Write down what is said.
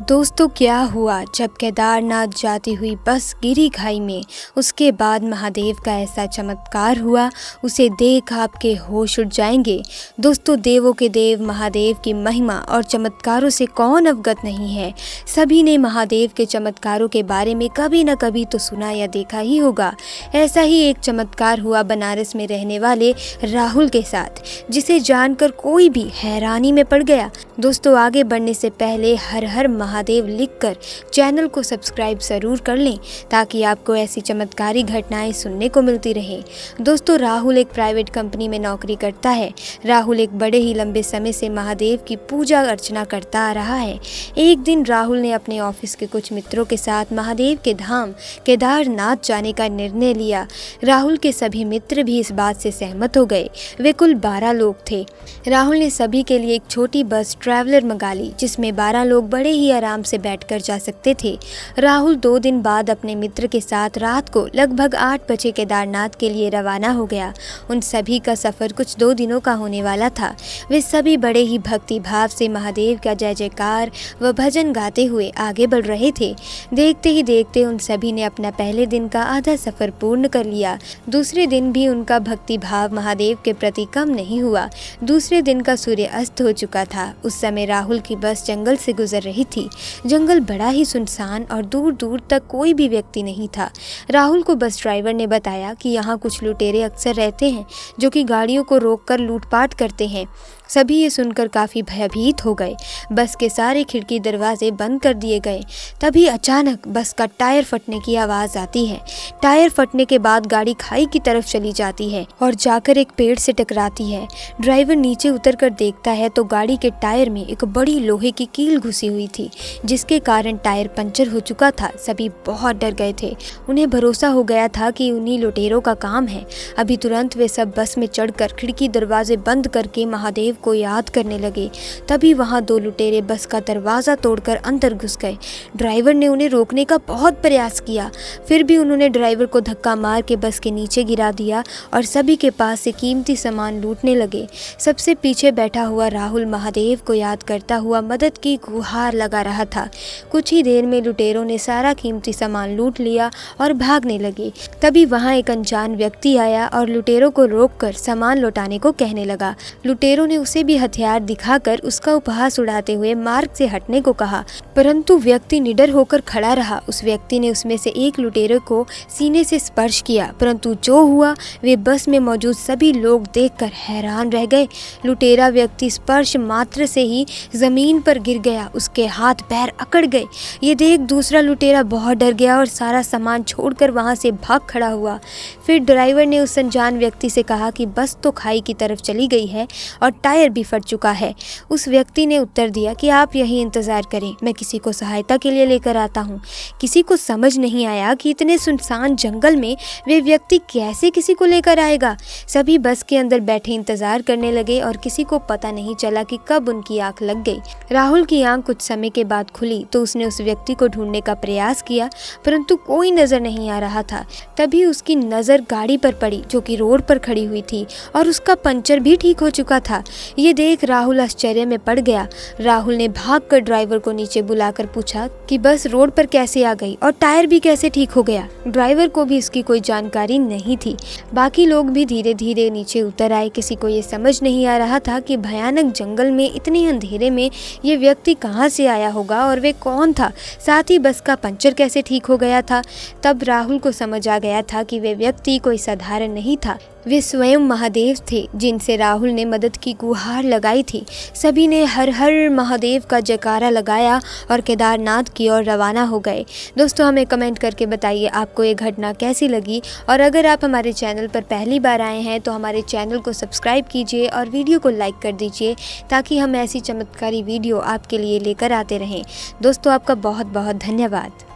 दोस्तों क्या हुआ जब केदारनाथ जाती हुई बस गिरी खाई में। उसके बाद महादेव का ऐसा चमत्कार हुआ, उसे देख आपके होश उड़ जाएंगे। दोस्तों देवों के देव महादेव की महिमा और चमत्कारों से कौन अवगत नहीं है। सभी ने महादेव के चमत्कारों के बारे में कभी न कभी तो सुना या देखा ही होगा। ऐसा ही एक चमत्कार हुआ बनारस में रहने वाले राहुल के साथ, जिसे जानकर कोई भी हैरानी में पड़ गया। दोस्तों आगे बढ़ने से पहले हर हर महादेव लिखकर चैनल को सब्सक्राइब ज़रूर कर लें, ताकि आपको ऐसी चमत्कारी घटनाएं सुनने को मिलती रहे। दोस्तों राहुल एक प्राइवेट कंपनी में नौकरी करता है। राहुल एक बड़े ही लंबे समय से महादेव की पूजा अर्चना करता आ रहा है। एक दिन राहुल ने अपने ऑफिस के कुछ मित्रों के साथ महादेव के धाम केदारनाथ जाने का निर्णय लिया। राहुल के सभी मित्र भी इस बात से सहमत हो गए। वे कुल 12 लोग थे। राहुल ने सभी के लिए एक छोटी बस ट्रैवलर मंगा ली, जिसमें 12 लोग बड़े ही आराम से बैठकर जा सकते थे। राहुल 2 दिन बाद अपने मित्र के साथ रात को लगभग 8 बजे केदारनाथ के लिए रवाना हो गया। उन सभी का सफ़र कुछ 2 दिनों का होने वाला था। वे सभी बड़े ही भक्ति भाव से महादेव का जय जयकार व भजन गाते हुए आगे बढ़ रहे थे। देखते ही देखते उन सभी ने अपना पहले दिन का आधा सफ़र पूर्ण कर लिया। दूसरे दिन भी उनका भक्ति भाव महादेव के प्रति कम नहीं हुआ। दूसरे दिन का सूर्य अस्त हो चुका था। उस समय राहुल की बस जंगल से गुजर रही थी। जंगल बड़ा ही सुनसान और दूर दूर तक कोई भी व्यक्ति नहीं था। राहुल को बस ड्राइवर ने बताया कि यहाँ कुछ लुटेरे अक्सर रहते हैं, जो कि गाड़ियों को रोककर लूटपाट करते हैं। सभी ये सुनकर काफ़ी भयभीत हो गए। बस के सारे खिड़की दरवाजे बंद कर दिए गए। तभी अचानक बस का टायर फटने की आवाज़ आती है। टायर फटने के बाद गाड़ी खाई की तरफ चली जाती है और जाकर एक पेड़ से टकराती है। ड्राइवर नीचे उतर कर देखता है तो गाड़ी के टायर में एक बड़ी लोहे की कील घुसी हुई थी, जिसके कारण टायर पंचर हो चुका था। सभी बहुत डर गए थे। उन्हें भरोसा हो गया था कि उन्हीं लुटेरों का काम है। अभी तुरंत वे सब बस में चढ़कर खिड़की दरवाजे बंद करके महादेव को याद करने लगे। तभी वहां 2 लुटेरे बस का दरवाज़ा तोड़कर अंदर घुस गए। ड्राइवर ने उन्हें रोकने का बहुत प्रयास किया, फिर भी उन्होंने ड्राइवर को धक्का मार के बस के नीचे गिरा दिया और सभी के पास से कीमती सामान लूटने लगे। सबसे पीछे बैठा हुआ राहुल महादेव को याद करता हुआ मदद की गुहार लगा रहा था। कुछ ही देर में लुटेरों ने सारा कीमती सामान लूट लिया और भागने लगे। तभी वहां एक अनजान व्यक्ति आया और लुटेरों को रोककर सामान लौटाने को कहने लगा। लुटेरों ने उसे भी हथियार दिखाकर उसका उपहास उड़ाते हुए मार्ग से हटने को कहा, परंतु व्यक्ति निडर होकर खड़ा रहा। उस व्यक्ति ने उसमें से एक लुटेरे को सीने से स्पर्श किया, परंतु जो हुआ वे बस में मौजूद सभी लोग देखकर हैरान रह गए। लुटेरा व्यक्ति स्पर्श मात्र से ही जमीन पर गिर गया। उसके हाथ पैर अकड़ गए। ये देख दूसरा लुटेरा बहुत डर गया और सारा सामान छोड़कर वहां से भाग खड़ा हुआ। फिर ड्राइवर ने उस अनजान व्यक्ति से कहा कि बस तो खाई की तरफ चली गई है और टायर भी फट चुका है। उस व्यक्ति ने उत्तर दिया कि आप यहीं इंतजार करें, मैं किसी को सहायता के लिए लेकर आता हूँ। किसी को समझ नहीं आया कि इतने सुनसान जंगल में वे व्यक्ति कैसे किसी को लेकर आएगा। सभी बस के अंदर बैठे इंतजार करने लगे और किसी को पता नहीं चला कि कब उनकी आंख लग गई। राहुल की आंख कुछ समय के बाद खुली तो उसने उस व्यक्ति को ढूंढने का प्रयास किया, परंतु कोई नजर नहीं आ रहा था। तभी उसकी नज़र गाड़ी पर पड़ी, जो कि रोड पर खड़ी हुई थी और उसका पंचर भी ठीक हो चुका था। ये देख राहुल आश्चर्य में पड़ गया। राहुल ने भागकर ड्राइवर को नीचे बुलाकर पूछा कि बस रोड पर कैसे आ गई और टायर भी कैसे ठीक हो गया। ड्राइवर को भी इसकी कोई जानकारी नहीं थी। बाकी लोग भी धीरे धीरे नीचे उतर आए। किसी को ये समझ नहीं आ रहा था कि भयानक जंगल में इतने अंधेरे में ये व्यक्ति कहाँ से आया होगा और वे कौन था, साथ ही बस का पंचर कैसे ठीक हो गया था। तब राहुल को समझ आ गया था कि वे व्यक्ति कोई साधारण नहीं था, वे स्वयं महादेव थे, जिनसे राहुल ने मदद की गुहार लगाई थी। सभी ने हर हर महादेव का जयकारा लगाया और केदारनाथ की ओर रवाना हो गए। दोस्तों हमें कमेंट करके बताइए आपको ये घटना कैसी लगी, और अगर आप हमारे चैनल पर पहली बार आए हैं तो हमारे चैनल को सब्सक्राइब कीजिए और वीडियो को लाइक कर दीजिए, ताकि हम ऐसी चमत्कारी वीडियो आपके लिए लेकर आते रहें। दोस्तों आपका बहुत बहुत धन्यवाद।